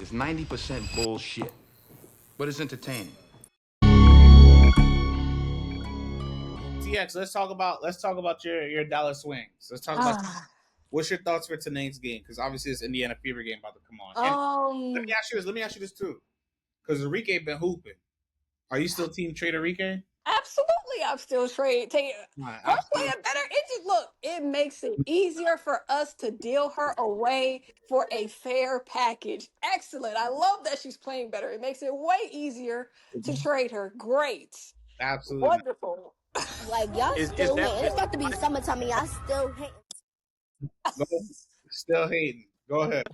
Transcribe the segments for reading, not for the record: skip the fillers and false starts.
is 90% bullshit, but it's entertaining. TX, let's talk about your Dallas Wings. Let's talk about what's your thoughts for tonight's game, because obviously it's Indiana Fever game about to come on. And let me ask you this too, because Arike been hooping. Are you still team trade Arike? Absolutely, I'm still taking her playing better. It makes it easier for us to deal her away for a fair package. Excellent. I love that she's playing better. It makes it way easier to trade her. Great. Absolutely. Wonderful. Like y'all still hating. It's about to be summertime and y'all still hating. Still hating. Go ahead.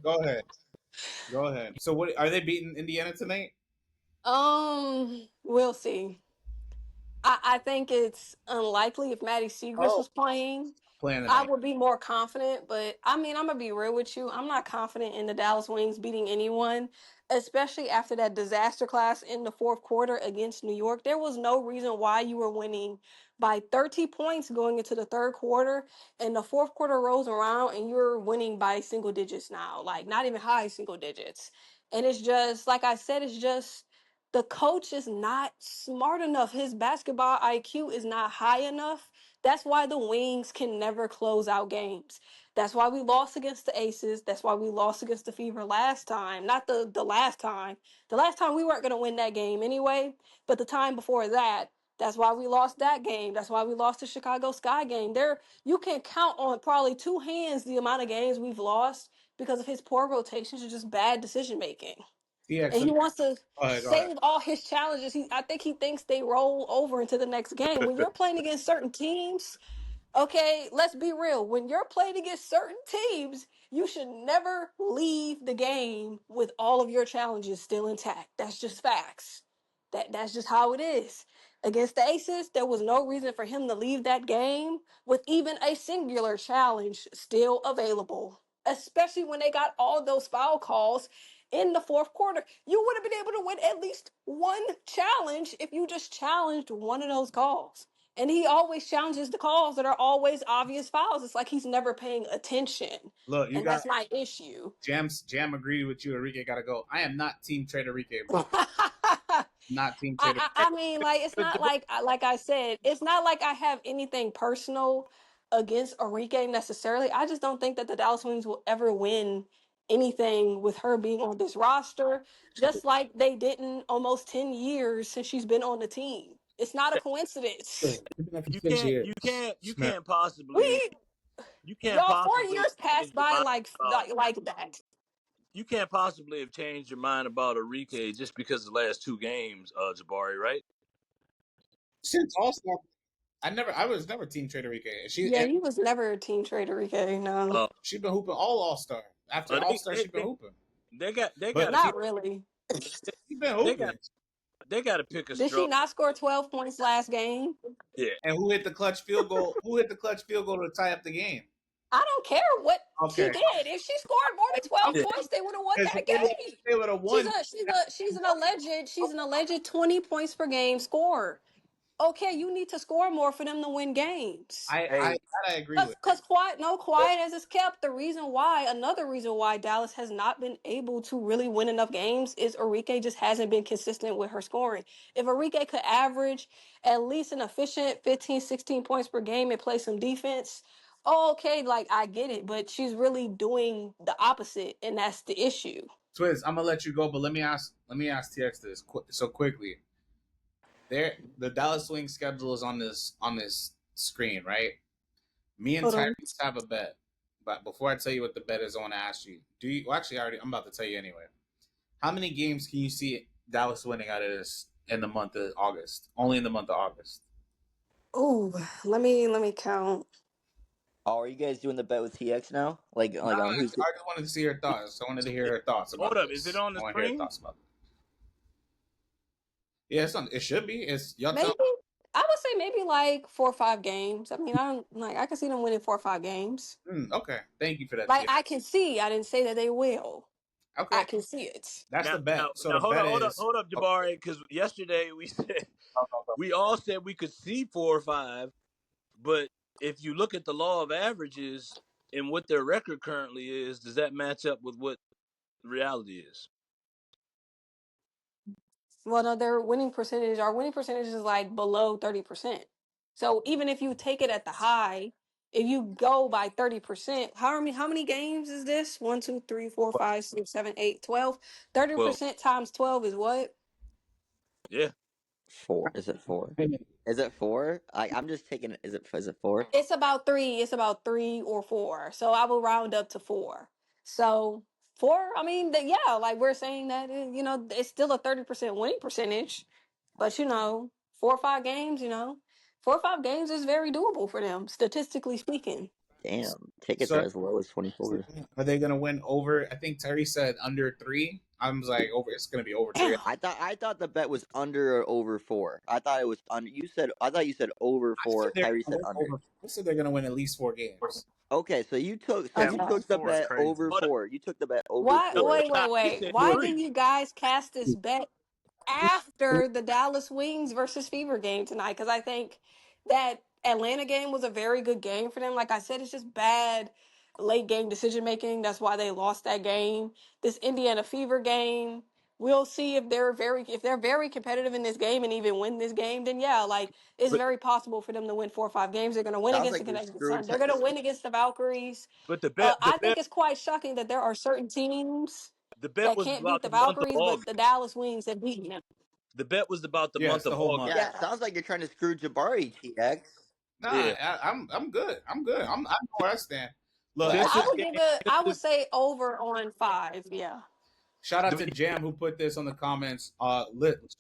So what are they beating Indiana tonight? We'll see. I think it's unlikely if Maddie Segrist was playing. I would be more confident, but I mean, I'm gonna be real with you. I'm not confident in the Dallas Wings beating anyone, especially after that disaster class in the fourth quarter against New York. There was no reason why you were winning by 30 points going into the third quarter, and the fourth quarter rolls around and you're winning by single digits now, like not even high single digits. And it's just like I said, it's just the coach is not smart enough. His basketball IQ is not high enough. That's why the Wings can never close out games. That's why we lost against the Aces. That's why we lost against the Fever last time. Not the last time. The last time we weren't going to win that game anyway, but the time before that, that's why we lost that game. That's why we lost the Chicago Sky game. You can count on probably two hands the amount of games we've lost because of his poor rotations or just bad decision making. And he wants to save all his challenges. I think he thinks they roll over into the next game. When you're playing against certain teams, okay, let's be real. When you're playing against certain teams, you should never leave the game with all of your challenges still intact. That's just facts. That's just how it is. Against the Aces, there was no reason for him to leave that game with even a singular challenge still available, especially when they got all those foul calls in the fourth quarter. You would have been able to win at least one challenge if you just challenged one of those calls. And he always challenges the calls that are always obvious fouls. It's like he's never paying attention. Look, that's my issue. Jam agreed with you. Arike got to go. I am not team trade Arike, bro. Not team trade. I mean, like, it's not like I said, it's not like I have anything personal against Arike necessarily. I just don't think that the Dallas Wings will ever win anything with her being on this roster, just like they didn't almost 10 years since she's been on the team. It's not a coincidence. You can't possibly. You can't y'all, possibly 4 years passed by like that. You can't possibly have changed your mind about Arike just because of the last two games, Jabari, right? Since All-Star, I was never team trade Arike. He was never a team trade Arike. No, she's been hooping all All-Star. After All-Star, she's been hooping. They got not really. She's been hooping. They got to pick a Did she not score 12 points last game? Yeah. And who hit the clutch field goal? Who hit the clutch field goal to tie up the game? I don't care what she did. If she scored more than 12 points, they would have won that game. They would have won. She's an alleged 20 points per game scorer. Okay, you need to score more for them to win games. I agree with. Because quiet as it's kept, another reason why Dallas has not been able to really win enough games is Arike just hasn't been consistent with her scoring. If Arike could average at least an efficient 15, 16 points per game and play some defense, okay, like I get it, but she's really doing the opposite, and that's the issue. Twiz, I'm gonna let you go, but let me ask TX this so quickly. The Dallas Wings schedule is on this screen, right? Me and Tyrese have a bet, but before I tell you what the bet is, I want to ask you: I'm about to tell you anyway. How many games can you see Dallas winning out of this in the month of August? Only in the month of August. Oh, let me count. Oh, are you guys doing the bet with TX now? I just wanted to see her thoughts. I wanted to hear her thoughts about Hold up, is it on the screen? I want to hear her thoughts about it. Yeah, it should be. It's y'all. Maybe I would say maybe like 4 or 5 games. I mean, I can see them winning 4 or 5 games. Okay, thank you for that. Like, I can see. I didn't say that they will. Okay, I can see it. That's the bet. So hold up, Jabari, because yesterday we all said we could see 4 or 5, but if you look at the law of averages and what their record currently is, does that match up with what reality is? Well, no, their winning percentage, our winning percentage is like below 30%. So even if you take it at the high, if you go by 30%, how many games is this? 1, 2, 3, 4, 5, 6, 7, 8, 12. 30% times 12 is what? Yeah. 4. Is it 4? Is it 4? I'm just taking it. Is it 4? It's about 3. It's about 3 or 4. So I will round up to 4. So 4, I mean, yeah, like we're saying that, it's still a 30% winning percentage. But 4 or 5 games, 4 or 5 games is very doable for them, statistically speaking. Damn, tickets So are as low as 24. are they gonna win over? I think Terry said under 3. I was like over. It's gonna be over 3. I thought the bet was under or over 4. I thought it was under. I thought you said over 4. Kyrie said under. I said they're gonna win at least 4 games. Okay, so you took Okay. the bet over Hold on. 4. You took the bet over Why? 4. Wait. Said Why 3. didn't you guys cast this bet after the Dallas Wings versus Fever game tonight? Because I think that Atlanta game was a very good game for them. Like I said, it's just bad late game decision making. That's why they lost that game. This Indiana Fever game, we'll see if they're very competitive in this game and even win this game. Then yeah, like it's But very possible for them to win 4 or 5 games. They're going to win Sounds against the like you're Connecticut screwing Sun. They're going to win against the Valkyries. the I think it's quite shocking that there are certain teams bet that was can't beat about the the month of Valkyries, but August. the Dallas Wings have beaten them. The bet was about the Yeah, month it's the of whole August. month. Yeah, Yeah. sounds like you're trying to screw Jabari, TX. Nah, Yeah. I'm good. I know where I stand. Look, Since I would say over on 5. Yeah. shout out to Jam who put this on the comments. Shout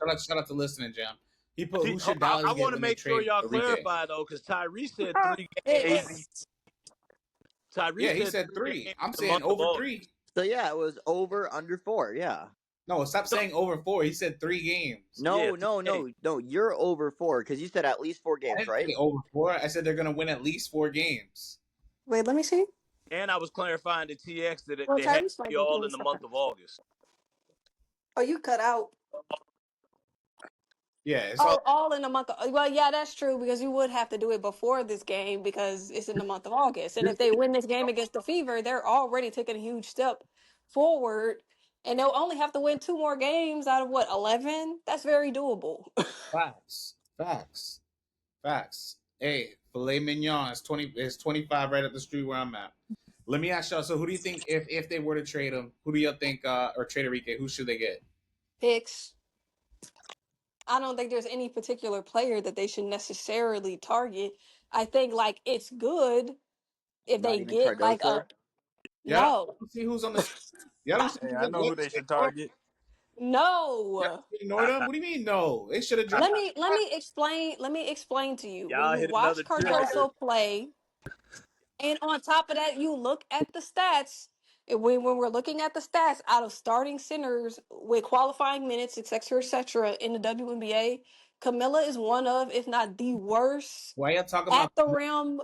out to listening, Jam. He put who should Dallas I get want to when they make sure trade y'all Arike? clarify though, because Tyree said 3 games. Tyree Yeah, he said said 3 3. games I'm the saying month of over August. 3. So yeah, it was over under 4. Yeah. No, stop saying over 4. He said 3 games. No, Yeah, no. You're over 4 because you said at least 4 I games, didn't right? say over 4. I said they're gonna win at least 4 games. Wait, let me see. And I was clarifying to TX that Well, they had to Tyree's be might be all doing in the stuff. month of August. Oh, you cut out. Yeah, it's all In a month. Well, yeah, that's true because you would have to do it before this game because it's in the month of August. And if they win this game against the Fever, they're already taking a huge step forward. And they'll only have to win 2 more games out of 11? That's very doable. facts. Hey, filet mignon is 25 right up the street where I'm at. Let me ask y'all. So, who do you think if they were to trade him? Who do y'all think or trade Arike? Who should they get? Picks. I don't think there's any particular player that they should necessarily target. I think like it's good if Not they even get like Cardoso. no. Don't see who's on the. Y'all don't see Hey, who's I on know who they should target. No. Ignore them. What do you mean no? They should have Let drafted. me explain to you. When Y'all you hit another watch trigger. Cardoso play, and on top of that, you look at the stats. And when we're looking at the stats out of starting centers with qualifying minutes, etc., in the WNBA, Camilla is one of, if not the worst Why y'all talking about? at the rim,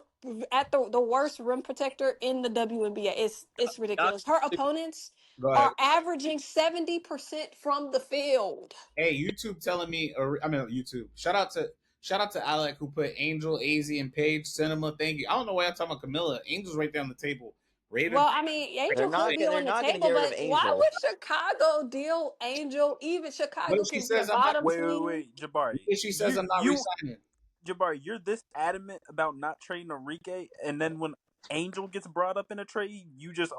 at the worst rim protector in the WNBA. It's Y'all, ridiculous. Her opponents Go ahead. are averaging 70% from the field. Hey, YouTube telling me. I mean, YouTube. Shout out to Alec who put Angel, AZ, and Paige Cinema. Thank you. I don't know why I'm talking about Camilla. Angel's right there on the table. Raven. Well, I mean, They're Angel could not be on the going to table, get rid of but why Angel. would Chicago deal Angel? Even What Chicago if she can be a says I'm not? bottom team. Wait, Jabari. If she says I'm not resigning? Jabari, you're this adamant about not trading Arike, and then when Angel gets brought up in a trade, you just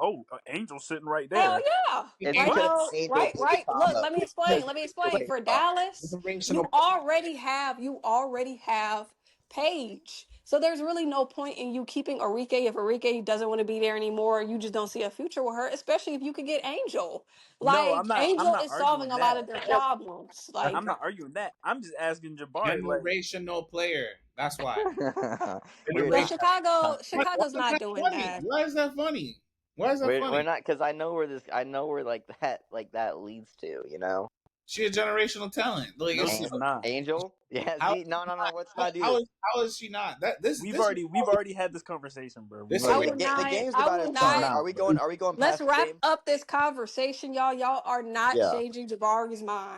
Angel's sitting right Hell there. yeah. It's Right because now, Angel right, played right. Look, combo. let me explain. Played For combo. Dallas, you already have Paige. So there's really no point in you keeping Arike if Arike doesn't want to be there anymore. You just don't see a future with her, especially if you could get Angel. No, Like I'm Angel not is solving arguing a lot that. of their problems. Like I'm not arguing that. I'm just asking Jabari, like, Generational player. That's why. We're but not. Generation. Why Chicago's is not that doing funny? that. Why is that funny? Why is that We're funny? not because I know where this. I know where that leads to. You know. She a generational talent. Like, no, she's not. Angel. Yeah. how, See, no. Let's not do this. how is she not? We've already had this conversation, bro. We've This I is already would had this The not. game's conversation. I about would it. She's not. Jabari, not, bro. are we going Let's past the wrap game? up this conversation, y'all. Y'all are not Yeah. changing Jabari's mind.